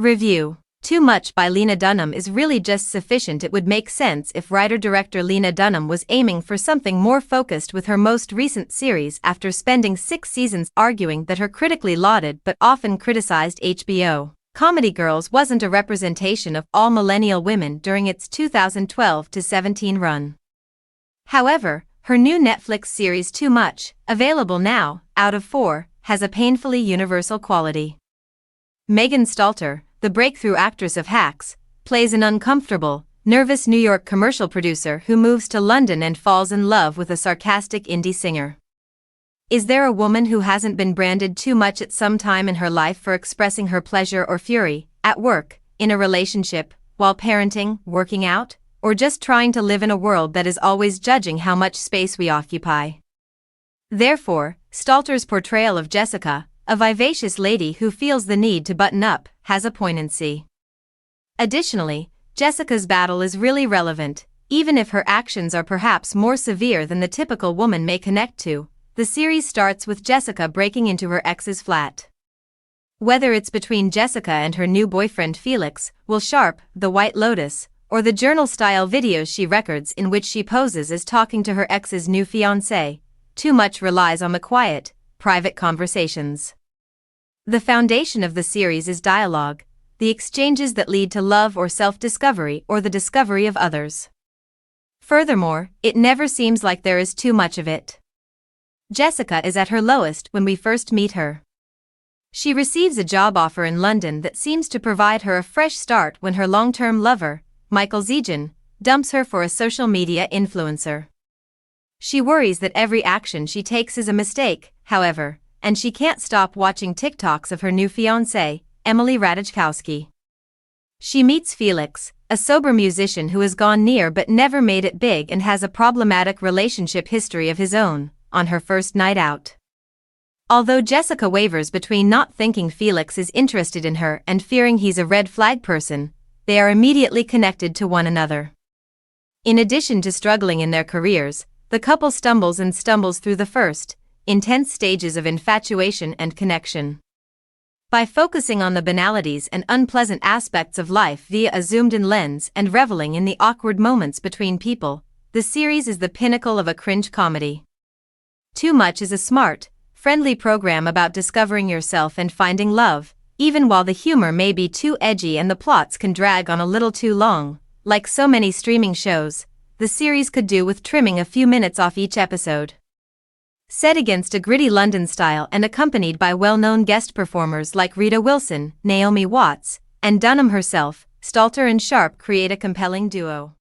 Review. Too Much by Lena Dunham is really just sufficient. It would make sense if writer-director Lena Dunham was aiming for something more focused with her most recent series after spending 6 seasons arguing that her critically lauded but often criticized HBO Comedy Girls wasn't a representation of all millennial women during its 2012-17 run. However, her new Netflix series Too Much, available now, out of 4, has a painfully universal quality. Megan Stalter, the breakthrough actress of Hacks, plays an uncomfortable, nervous New York commercial producer who moves to London and falls in love with a sarcastic indie singer. Is there a woman who hasn't been branded too much at some time in her life for expressing her pleasure or fury, at work, in a relationship, while parenting, working out, or just trying to live in a world that is always judging how much space we occupy? Therefore, Stalter's portrayal of Jessica, a vivacious lady who feels the need to button up, has a poignancy. Additionally, Jessica's battle is really relevant, even if her actions are perhaps more severe than the typical woman may connect to. The series starts with Jessica breaking into her ex's flat. Whether it's between Jessica and her new boyfriend Felix, Will Sharpe, the White Lotus, or the journal-style videos she records in which she poses as talking to her ex's new fiancé, Too Much relies on the quiet, private conversations. The foundation of the series is dialogue, the exchanges that lead to love or self-discovery or the discovery of others. Furthermore, it never seems like there is too much of it. Jessica is at her lowest when we first meet her. She receives a job offer in London that seems to provide her a fresh start when her long-term lover, Michael Zegen, dumps her for a social media influencer. She worries that every action she takes is a mistake, however, and she can't stop watching TikToks of her new fiancé, Emily Ratajkowski. She meets Felix, a sober musician who has gone near but never made it big and has a problematic relationship history of his own, on her first night out. Although Jessica wavers between not thinking Felix is interested in her and fearing he's a red flag person, they are immediately connected to one another. In addition to struggling in their careers, the couple stumbles through the first, intense stages of infatuation and connection. By focusing on the banalities and unpleasant aspects of life via a zoomed-in lens and reveling in the awkward moments between people, the series is the pinnacle of a cringe comedy. Too Much is a smart, friendly program about discovering yourself and finding love, even while the humor may be too edgy and the plots can drag on a little too long. Like so many streaming shows, the series could do with trimming a few minutes off each episode. Set against a gritty London style and accompanied by well-known guest performers like Rita Wilson, Naomi Watts, and Dunham herself, Stalter and Sharpe create a compelling duo.